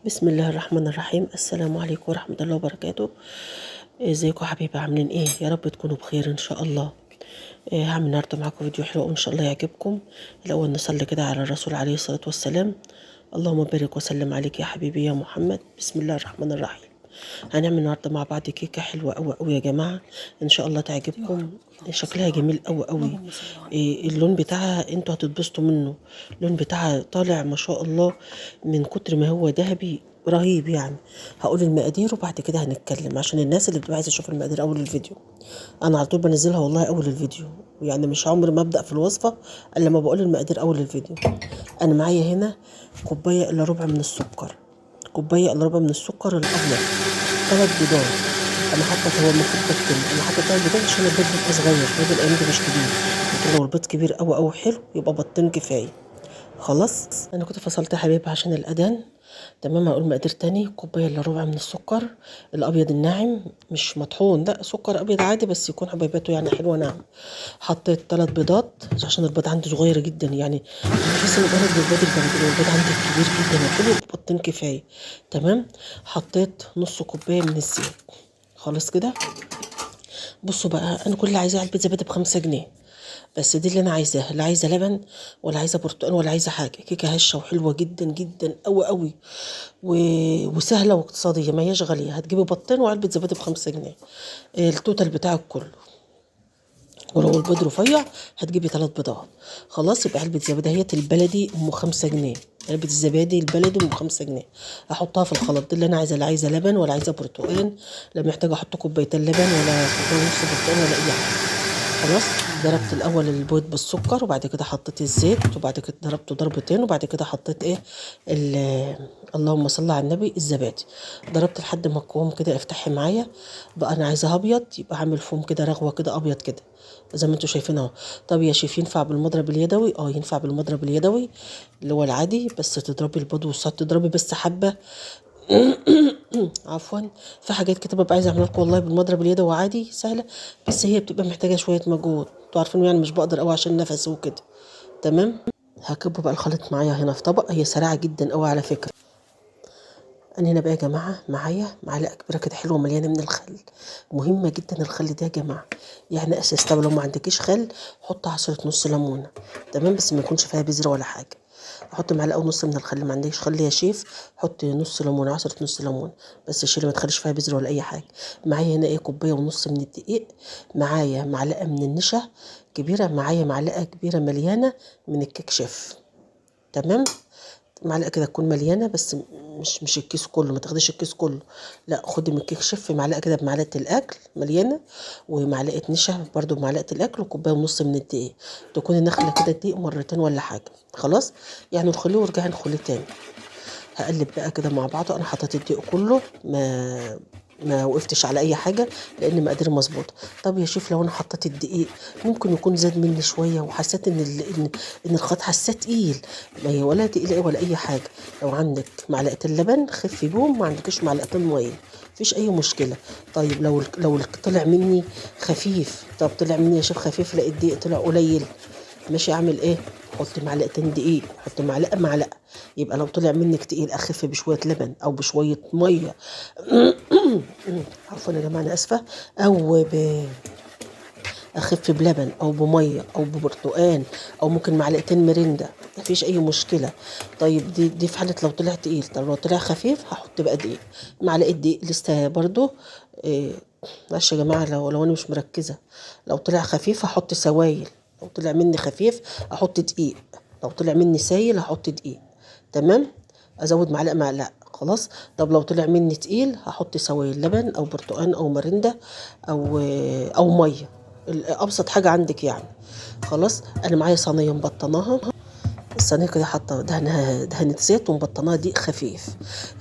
بسم الله الرحمن الرحيم. السلام عليكم ورحمة الله وبركاته. ازيكم حبيبي، عاملين ايه؟ يا رب تكونوا بخير ان شاء الله. هعمل النهارده معاكم فيديو حلو وان شاء الله يعجبكم. الاول نصلي كده على الرسول عليه الصلاة والسلام. اللهم بارك وسلم عليك يا حبيبي يا محمد. بسم الله الرحمن الرحيم. هنعمل النهارده مع بعض كيكه حلوه قوي قوي يا جماعه، ان شاء الله تعجبكم. شكلها جميل قوي قوي. اللون بتاعها انتوا هتتبسطوا منه. اللون بتاعها طالع ما شاء الله، من كتر ما هو ذهبي رهيب يعني. هقول المقادير وبعد كده هنتكلم عشان الناس اللي بتبقى عايزه تشوف المقادير اول الفيديو. انا على طول بنزلها والله اول الفيديو، يعني مش عمري ما ابدا في الوصفه الا لما بقول المقادير اول الفيديو. انا معايا هنا كوبايه الا ربع من السكر، كوبايه الا ربع من السكر الابيض، 3 بيضات. انا حاطه، هو المفروض بيضتين، انا حاطه 3 بيضات عشان البيض بيبقى صغير، البيض الايام دي مش كبير، لكن لو البيض كبير قوي قوي حلو يبقى بيضتين كفايه. خلاص، انا كنت فصلت يا حبيبي عشان الاذان. تمام، هقول مقادير تاني. كوبايه الا ربع من السكر الابيض الناعم، مش مطحون، لا سكر ابيض عادي بس يكون حبيباته يعني حلوه ناعم. حطيت 3 بيضات عشان البيض عندي صغير جدا، يعني بحس ان البلد بالبيض البلد، البيض عندي كبير جدا وحلو، بيضتين كفايه. تمام. حطيت نص كوبايه من الزيت. خلاص كده. بصوا بقى، انا كل اللي عايزاه علبه زبادي ب5 جنيه، بس دي اللي انا عايزاها، لا عايزه لبن ولا عايزه برتقال ولا عايزه حاجه. كيكه هشه وحلوه جدا جدا قوي قوي و... وسهله واقتصاديه، ما هياش غاليه. هتجيبي بطين وعلبه زبادي ب5 جنيه، التوتال بتاعك كله. ولو البيض رفيع هتجيبي 3 بيضات. خلاص، يبقى علبة زبادي هي البلدي ام 5 جنيه، علبة الزبادي البلدي ام 5 جنيه. احطها في الخلاط، دي اللي انا عايزه، لا عايزه لبن ولا عايزه برتقال، لا محتاجه احط كوبايتين لبن ولا كوبايه ونص برتقال ولا اي حاجه. خلاص. ضربت الاول البيض بالسكر، وبعد كده حطيت الزيت، وبعد كده ضربته ضربتين، وبعد كده حطيت ايه، اللهم صل على النبي، الزبادي. ضربت لحد ما القوام كده افتحي معايا. بقى انا عايزاه ابيض، يبقى عامل فوم كده، رغوه كده ابيض كده زي ما انتوا شايفين اهو. طب يا شيف ينفع بالمضرب اليدوي؟ ينفع بالمضرب اليدوي اللي هو العادي، بس تضربي البيض والصوت، تضربي بس حبه. عفوا. في حاجات كده ببقى عايزه اعملها لكم والله بالمضرب اليدوي عادي سهله، بس هي بتبقى محتاجه شويه مجهود، انتوا عارفين يعني مش بقدر قوي عشان نفسي وكده. تمام. هكب بقى الخليط معايا هنا في طبق، هي سريعه جدا قوي على فكره. انا هنا بقى يا جماعه معايا معلقه كبيره كده حلوه مليانه من الخل. مهمه جدا الخل ده يا جماعه، يعني اساس. طب لو ما عندكيش خل حط عصره نص ليمونه، تمام، بس ما يكونش فيها بذره ولا حاجه. احط معلقه ونص من الخل. ما عندكش خل يا شيف حط نص ليمونه، عصره نص ليمونه، بس شيلي ما تخليش فيها بذره ولا اي حاجه. معايا هنا ايه، كوبايه ونص من الدقيق. معايا معلقه من النشا كبيره. معايا معلقه كبيره مليانه من الكيك شيف. تمام. معلقه كده تكون مليانه، بس مش الكيس كله، ما تاخديش الكيس كله، لا خدي من الكيك شيف معلقه كده بمعلقه الاكل مليانه، ومعلقه نشا برضو بمعلقه الاكل، وكوبايه ونص من الدقيق. تكوني نخله كده الدقيق مرتين ولا حاجه. خلاص، يعني نخليه وارجعي نخليه تاني. هقلب بقى كده مع بعضه. انا حطيت الدقيق كله، ما وقفتش على اي حاجه لان مقادير مظبوطه. طب يا شيف، لو انا حطيت الدقيق ممكن يكون زاد مني شويه، وحسيت ان الخط حساه تقيل، ما هي ولا تقيله ولا اي حاجه. لو عندك معلقتين لبن خفي بيهم، ما عندكش معلقتين ميه مفيش اي مشكله. طيب لو طلع مني خفيف، طب طلع مني يا شيف خفيف، لا الدقيق طلع قليل، ماشي، اعمل ايه؟ حط معلقتين دقيق، حط معلقه معلقه. يبقى لو طلع منك تقيل اخف بشويه لبن او بشويه ميه. عفوا يا جماعه انا اسفه. او اخف بلبن او بميه او ببرتقان، او ممكن معلقتين مريندا، مفيش اي مشكله. طيب دي في حاله لو طلع تقيل. طب لو طلع خفيف هحط بقى دقيق، معلقه دقيق لسه برضو. إيه، معلش يا جماعه، لو انا مش مركزه. لو طلع خفيف هحط سوايل، لو طلع مني خفيف احط دقيق، لو طلع مني سايل هحط دقيق. تمام. ازود معلقه معلقه. خلاص. طب لو طلع مني تقيل هحط سوائل لبن او برتقان او مرندة او ميه، ابسط حاجه عندك يعني. خلاص. انا معايا صينيه مبطناها، الصينيه كده حاطه دهنة زيت ومبطناها دقيق خفيف.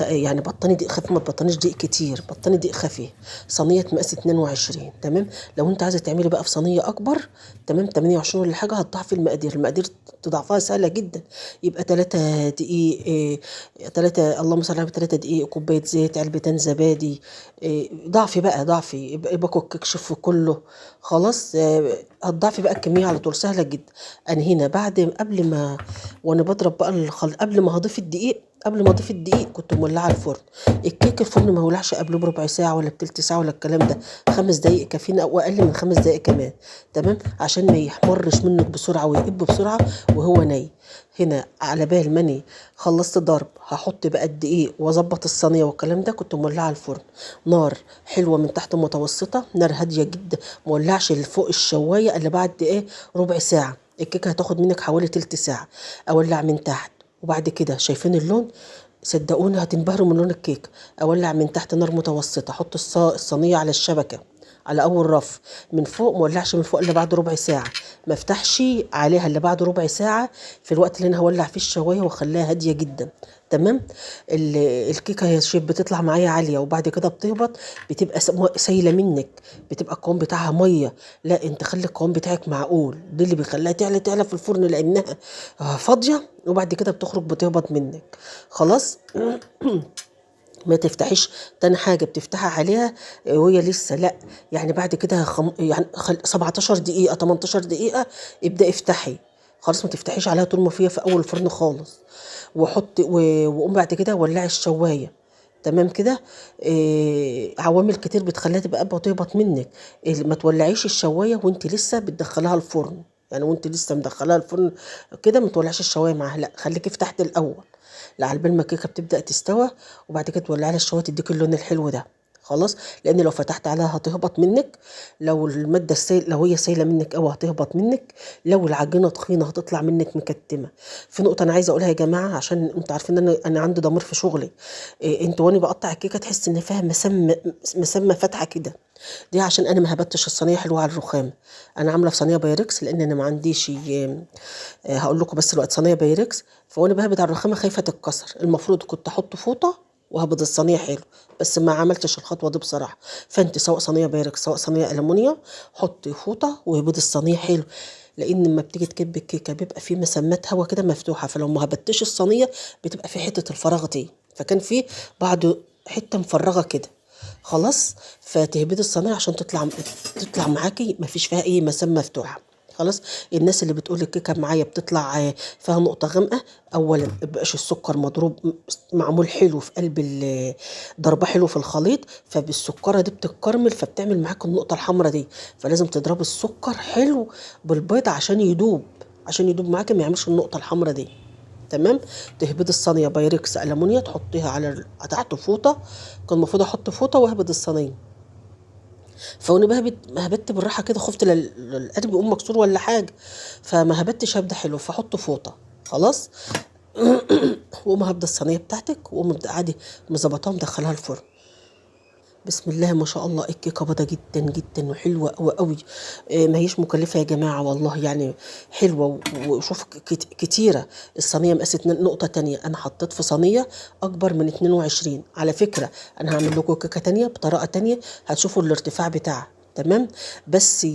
يعني بطني دقيق خفيف، ما تبطنيش دقيق كتير، بطني دقيق خفيف. صينيه مقاس 22. تمام. لو انت عايزه تعملي بقى في صينيه اكبر، تمام، 28 ولا حاجه، هتضعفي المقادير تضعفها سهله جدا. يبقى 3 دقيق، 3 اللهم صل على 3 دقيق، كوبايه زيت، علبتين زبادي. ضعفي بقى، ضعفي يبقى باكو الكيك شيف كله. خلاص. هتضعفي بقى الكميه على طول، سهله جدا. انا هنا بعد قبل ما وانا بضرب بقى قبل ما هضيف الدقيق قبل ما اضيف الدقيق كنت مولعه الفرن. الكيك الفرن ما يولعش قبله بربع ساعه ولا بتلت ساعه ولا الكلام ده، 5 دقايق كافيين او اقل من 5 دقايق كمان. تمام، عشان ما يحمرش منك بسرعه ويقب بسرعه وهو ني. هنا على بال ماني خلصت ضرب هحط بقى الدقيق واظبط الصينيه والكلام ده، كنت مولعه الفرن نار حلوه من تحت متوسطه، نار هاديه جدا، مولعش لفوق الشوايه الا بعد ربع ساعه. الكيكه هتاخد منك حوالي تلت ساعه. اولع من تحت، وبعد كده شايفين اللون؟ صدقوني هتنبهروا من لون الكيك. اولع من تحت نار متوسطه، احط الصينيه على الشبكه على اول رف من فوق، مولعش من فوق الا بعد ربع ساعه، ما افتحش عليها الا بعد ربع ساعه في الوقت اللي انا هولع فيه الشوايه واخليها هاديه جدا. تمام. الكيكه هي شيف بتطلع معايا عاليه وبعد كده بتهبط، بتبقى سايله منك، بتبقى القوام بتاعها ميه. لا انت خلي القوام بتاعك معقول، دي اللي بيخليها تعلى في الفرن لانها فاضيه، وبعد كده بتخرج بتهبط منك. خلاص. ما تفتحيش تاني حاجه بتفتحها عليها وهي لسه، لا يعني بعد كده يعني 17 دقيقه 18 دقيقه ابدا افتحي. خلاص ما تفتحيش عليها طول ما فيها في اول الفرن خالص. وقوم بعد كده ولعي الشوايه. تمام كده. عوامل كتير بتخليها تبقى قبه وتهبط منك. ما تولعيش الشوايه وانت لسه بتدخلها الفرن، يعني وانت لسه مدخلها الفرن كده ما تولعش الشوايه معاها، لا خليكي فتحت الاول على بال ما الكيكه بتبدا تستوى، وبعد كده تولعي على الشوايه تديك اللون الحلو ده. خلاص، لان لو فتحت عليها هتهبط منك، لو الماده لو هي سايله منك قوي هتهبط منك، لو العجينه تخينه هتطلع منك مكتمه. في نقطه انا عايزه اقولها يا جماعه، عشان انتوا عارفين ان انا عندي ضمير في شغلي. انتوا وانا بقطع الكيكه تحس ان فيها مسمه فاتحه كده، دي عشان انا ما هبتش الصينيه حلوه على الرخام. انا عامله في صينيه بايركس لان انا ما عنديش هقول لكم بس الوقت صينيه بايركس، فوانا بهبد على الرخامه خايفه تتكسر. المفروض كنت احط فوطه وهبد الصينيه حلو، بس ما عملتش الخطوه دي بصراحه. فانت سواء صينيه بايركس سواء صينيه المونيا، حطي فوطه وهبد الصينيه حلو، لان لما بتيجي تكب الكيكه بيبقى في مسامات هوا كده مفتوحه، فلو ما هبتش الصينيه بتبقى في حته الفراغ دي، فكان في بعض حته مفرغه كده. خلاص، فتهبدي الصينيه عشان تطلع معاكي ما فيش فيها اي مسام مفتوحه. خلاص. الناس اللي بتقول الكيكه معايا بتطلع فيها نقطه غامقه، اولا مبقاش السكر مضروب معمول حلو في قلب ضربه حلو في الخليط، فبالسكره دي بتتكرمل فبتعمل معاك النقطه الحمراء دي، فلازم تضرب السكر حلو بالبيض عشان يدوب، معاك ما يعملش النقطه الحمراء دي. تمام. تهبدي الصينيه بايركس المونيا تحطيها على تحت فوطه، كان المفروض احط فوطه واهبد الصينيه، فوانا هبت بالراحه كده، خفت القلب يقوم مكسور ولا حاجه، فما هبتش هبده حلو فحط فوطه. خلاص. وقوم هبدا الصينيه بتاعتك وقوم عادي مظبطاها مدخلها الفرن. بسم الله ما شاء الله، الكيكه بيضه جدا جدا وحلوه قوي قوي. ما هيش مكلفه يا جماعه والله، يعني حلوه وشوف كتيره. الصينيه مقاس نقطه تانية، انا حطيت في صينيه اكبر من 22 على فكره. انا هعمل لكم كيكه تانية بطريقه تانية هتشوفوا الارتفاع بتاعها. تمام. بس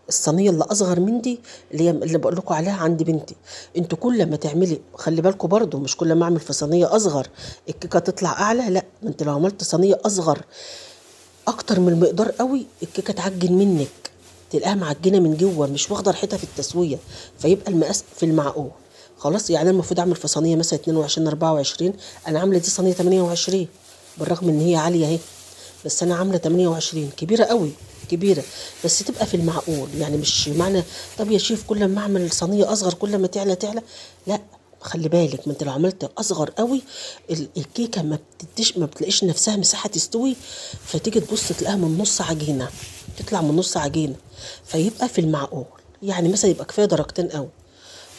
الصينيه اللي اصغر من دي اللي بقول لكم عليها عند بنتي. انتوا كل ما تعملي خلي بالكم برضو، مش كل ما اعمل في صينيه اصغر الكيكه تطلع اعلى، لا ما انت لو عملت صينيه اصغر اكتر من المقدار قوي الكيكه تعجن منك، تلاقيها معجنه من جوه مش واخده ريحتها في التسويه، فيبقى المقاس في المعقول. خلاص. يعني انا المفروض اعمل في صينيه مثلا 22 24، انا عامله دي صينيه 28 بالرغم ان هي عاليه اهي، بس انا عامله 28 كبيره قوي كبيره، بس تبقى في المعقول. يعني مش معنى طب يا شيف كل ما اعمل صينيه اصغر كل ما تعلى، لا خلي بالك، ما انت لو عملت اصغر قوي الكيكه ما بتلاقيش نفسها مساحه تستوي، فتيجي تبص تلاقيها من نص عجينه، تطلع من نص عجينه، فيبقى في المعقول. يعني مثلا يبقى كفايه درجتين قوي.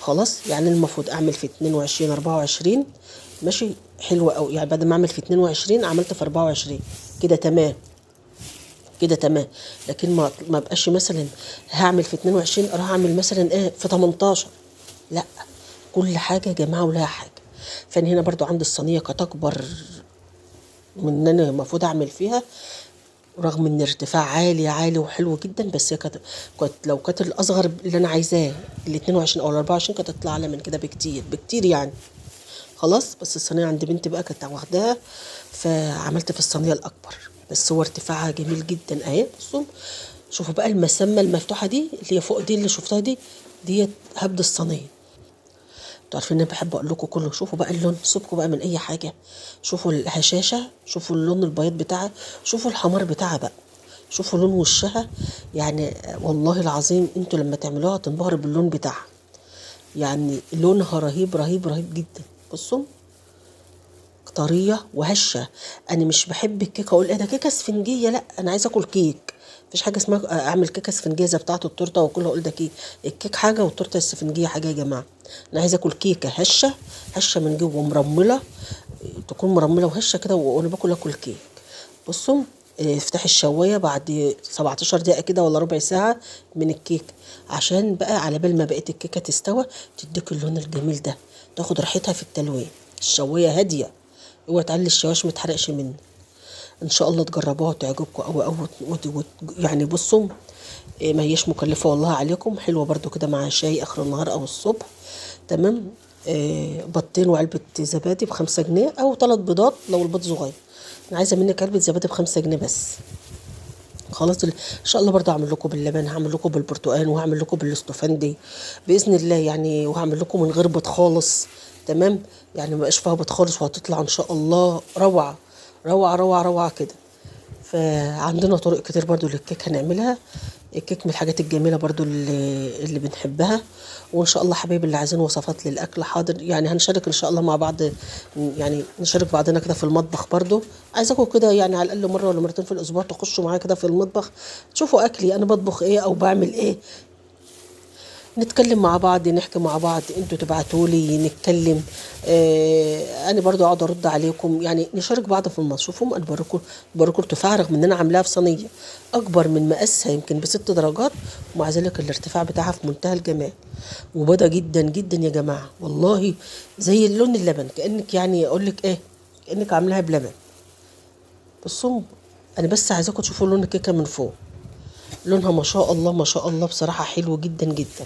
خلاص. يعني المفروض اعمل في 22 24 ماشي حلوه قوي، يعني بعد ما اعمل في 22 عملت في 24 كده تمام، كده تمام. لكن ما بقاش مثلا هعمل في 22 اروح اعمل مثلا في 18، لا كل حاجه يا جماعه ولها حاجه. فانا هنا برضو عندي الصينيه كانت اكبر من ان انا المفروض اعمل فيها، رغم ان ارتفاع عالي عالي وحلو جدا، بس هي كانت لو كانت الاصغر اللي انا عايزاه ال 22 او ال 24 كانت تطلع اعلى من كده بكتير بكتير يعني. خلاص. بس الصينيه عند بنتي بقى كانت واخداها، فعملت في الصينيه الاكبر، بس هو ارتفاعها جميل جدا اهي. بصوا شوفوا بقى المسامه المفتوحه دي اللي هي فوق دي اللي شفتها دي هبد الصينيه. انتوا عارفين ان انا بحب اقول لكم كله. شوفوا بقى اللون، سيبكوا بقى من اي حاجه. شوفوا الهشاشه، شوفوا اللون البياض بتاعها، شوفوا الحمار بتاعها بقى، شوفوا لون وشها. يعني والله العظيم انتوا لما تعملوها تنبهروا باللون بتاعها. يعني لونها رهيب رهيب رهيب جدا. بصوا طريه وهشه. انا مش بحب الكيكه اقول ايه ده كيكه اسفنجيه، لا انا عايزه اكل كيك. مفيش حاجه اسمها اعمل كيكه اسفنجيه زي بتاعه التورته واكلها اقول ده كيك. الكيك حاجه والتورته الاسفنجيه حاجه يا جماعه. انا عايزه اكل كيكه هشه، هشه من جوه ومرمله، تكون مرمله وهشه كده وانا باكل اكل كيك. بصوا افتحي الشوايه بعد 17 دقيقه كده ولا ربع ساعه من الكيك، عشان بقى على بال ما بقت الكيكه تستوى تديك اللون الجميل ده، تاخد راحتها في التلوين. الشوايه هاديه، اوعي تعلي الشواش ما تحرقش مني. ان شاء الله تجربوها وتعجبكم قوي قوي. يعني بصوا ما هيش مكلفه والله عليكم، حلوه برضو كده مع شاي اخر النهار او الصبح. تمام. بيضتين وعلبه زبادي ب5 جنيه او 3 بيضات لو البيض صغير. انا عايزه منك علبه زبادي ب5 جنيه بس. خلاص ان شاء الله برضه هعمل لكم باللبن، هعمل لكم بالبرتقال، وهعمل لكم بالاستفندي باذن الله يعني، وهعمل لكم من غير بيض خالص. تمام. يعني ما بقاش فيها بيض خالص، وهتطلع ان شاء الله روعه روعه روعه روعه كده. فعندنا طرق كتير برضو للكيك هنعملها. الكيك من الحاجات الجميله برضو اللي بنحبها. وان شاء الله حبايبي اللي عايزين وصفات للاكل حاضر، يعني هنشارك ان شاء الله مع بعض. يعني نشارك بعضنا كده في المطبخ برضو. عايزاكم كده يعني على الاقل مره ولا مرتين في الاسبوع تخشوا معايا كده في المطبخ، تشوفوا اكلي انا بطبخ ايه او بعمل ايه. نتكلم مع بعض، نحكي مع بعض، انتوا تبعتوا لي نتكلم. انا برضو اقعد ارد عليكم، يعني نشارك بعض في المطبخ. شوفوا انا بوريكم ارتفاع، رغم ان انا عاملاها في صينيه اكبر من مقاسها يمكن ب6 درجات، ومع ذلك الارتفاع بتاعها في منتهى الجمال. وبيضه جدا جدا يا جماعه والله، زي اللون اللبن، كانك يعني اقول لك ايه، كانك عاملاها بلبن. بصوا انا بس عايزاكم تشوفوا لون الكيكه من فوق. لونها ما شاء الله ما شاء الله بصراحة حلو جدا جدا.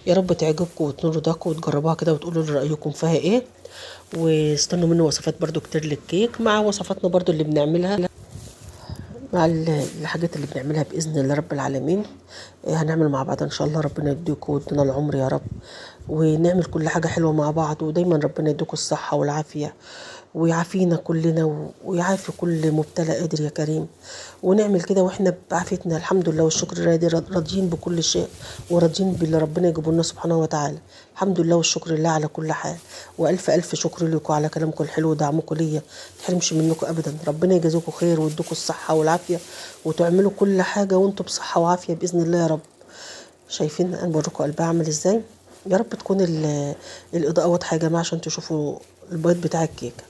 يا رب تعجبكم وتنولوا ضاقوا وتجربوها كده وتقولوا لي رأيكم فيها ايه. واستنوا مني وصفات برضو كتير للكيك مع وصفاتنا برضو اللي بنعملها، مع الحاجات اللي بنعملها بإذن الله رب العالمين. هنعمل مع بعض إن شاء الله. ربنا يديكم ويدينا العمر يا رب، ونعمل كل حاجة حلوة مع بعض. ودايما ربنا يديكم الصحة والعافية، ويعافينا كلنا ويعافي كل مبتلى قادر يا كريم. ونعمل كده واحنا بعافيتنا الحمد لله والشكر لله، راضيين بكل شيء وراضيين باللي ربنا يجيبه لنا سبحانه وتعالى. الحمد لله والشكر لله على كل حال. والف الف شكر لكم على كلامكم الحلو ودعمكم ليا، متحرمش منكم ابدا. ربنا يجازيكم خير ويديكم الصحه والعافيه، وتعملوا كل حاجه وانتم بصحه وعافيه باذن الله يا رب. شايفين انا بوريكم قلبها عامل ازاي. يا رب تكون الاضاءه واضحه يا جماعه عشان تشوفوا البيض بتاع الكيكه.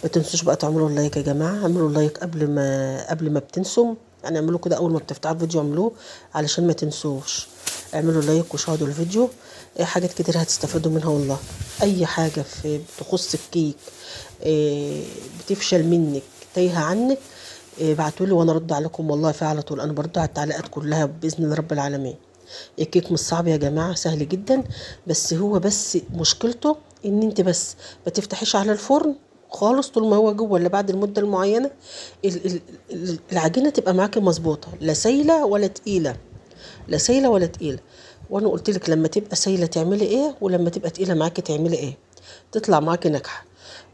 ما تنسوش بقى تعملوا اللايك يا جماعه، اعملوا اللايك قبل ما بتنسوا. يعني اعملوا كده اول ما بتفتحوا الفيديو اعملوه علشان ما تنسوش. اعملوا لايك وشاهدوا الفيديو. حاجات كتير هتستفادوا منها والله. اي حاجه في تخص الكيك بتفشل منك تايهه عنك، ابعتولي وانا ارد عليكم والله فيها على طول. انا برد على التعليقات كلها باذن الله رب العالمين. الكيك مش صعب يا جماعه، سهل جدا. بس هو بس مشكلته ان انت بس ما تفتحيش على الفرن خالص طول ما هو جوه، ولا بعد المده المعينه العجينه تبقى معاكي مظبوطه، لا سايله ولا تقيله، لا سايله ولا تقيله. وانا قلت لك لما تبقى سايله تعملي ايه، ولما تبقى تقيله معاكي تعملي ايه، تطلع معاكي ناجحه.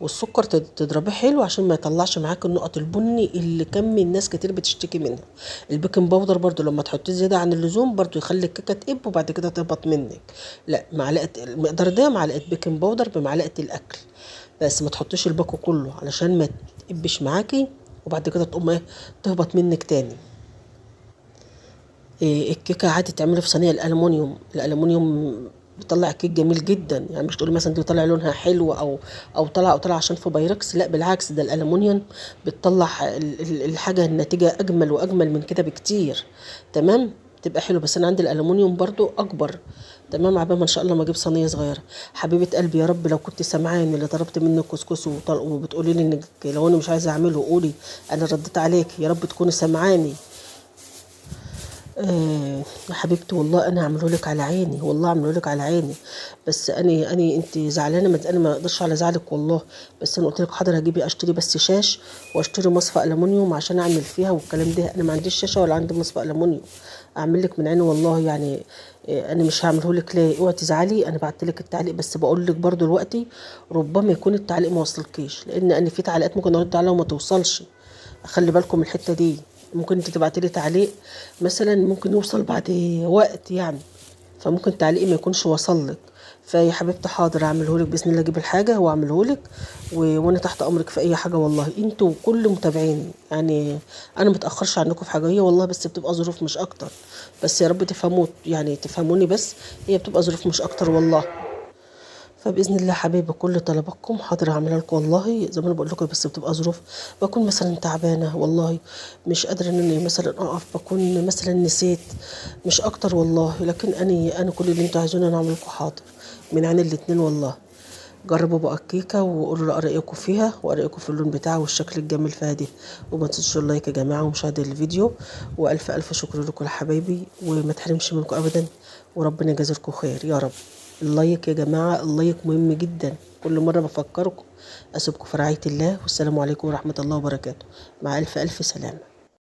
والسكر تضربيه حلو عشان ما يطلعش معاك النقط البني اللي كم الناس كتير بتشتكي منها. البيكنج باودر برضو لما تحطيه زياده عن اللزوم برضو يخلي الكيكه تقب وبعد كده تهبط منك. لا، معلقه المقدار ده معلقه بيكنج باودر بمعلقه الاكل بس، ما تحطيش الباكو كله علشان ما تقبش معاكي وبعد كده تقوم ايه تهبط منك تاني. الكيكه عادي تعملي في صينيه الالومنيوم بيطلع كيك جميل جدا. يعني مش تقولي مثلا دي طالع لونها حلو او طالع عشان في بايركس، لا بالعكس، ده الالومنيوم بتطلع الحاجه النتيجه اجمل واجمل من كده بكتير. تمام، تبقى حلو. بس انا عندي الالومنيوم برضو اكبر. تمام، عبال ما ان شاء الله ما اجيب صينيه صغيره. حبيبه قلبي يا رب لو كنت سامعاني اللي طلبت منك كسكس وبتقولي لي انك لو انا مش عايزه اعمله قولي، انا رديت عليك. يا رب تكوني سامعاني. يا حبيبتي والله انا هعمله لك على عيني، والله هعمله لك على عيني. بس اني انت زعلانه، ما انا ما اقدرش على زعلك والله. بس انا قلت لك حاضر، هجيبي اشتري بس شاش واشتري مصفى الومنيوم عشان اعمل فيها والكلام ده. انا ما عنديش شاشه ولا عندي مصفى الومنيوم اعمل لك من عيني والله يعني. انا مش هعمله لك ليه؟ اوعي تزعلي، انا بعت لك التعليق بس بقول لك برضو دلوقتي ربما يكون التعليق ما وصلكيش، لان انا في تعليقات ممكن ارد عليها وما توصلش. خلي بالكم من الحته دي. ممكن انت تبعتي لي تعليق مثلا ممكن يوصل بعد وقت يعني، فممكن تعليقي ما يكونش وصل لك. فيا حبيبتي حاضر اعمله لك باذن الله، اجيب الحاجه واعمله لك. وانا تحت امرك في اي حاجه والله، انتوا وكل متابعيني يعني. انا متاخرش عنكم في حاجه هي والله، بس بتبقى ظروف مش اكتر. بس يا رب تفهموا يعني تفهموني، بس هي بتبقى ظروف مش اكتر والله. فباذن الله حبايبي كل طلباتكم حاضر هعملها لكم والله، زي ما انا بقول لكم، بس بتبقى ظروف. بكون مثلا تعبانه والله، مش قادره ان انا مثلا اقف، بكون مثلا نسيت، مش اكتر والله. لكن انا كل اللي انتوا عايزينه انا اعمل لكم حاضر من عين الاتنين والله. جربوا بقى الكيكه وقولوا لي رايكم فيها ورايكم في اللون بتاعها والشكل الجميل فيها دي. وما تنسوش اللايك يا جماعه ومشاهده الفيديو. والف الف شكر لكم يا حبايبي، وما تحرمش منكم ابدا. وربنا يجازيكم خير يا رب. اللايك يا جماعة، اللايك مهم جدا، كل مرة بفكركم. أسيبكم في رعاية الله، والسلام عليكم ورحمة الله وبركاته. مع ألف ألف سلامة.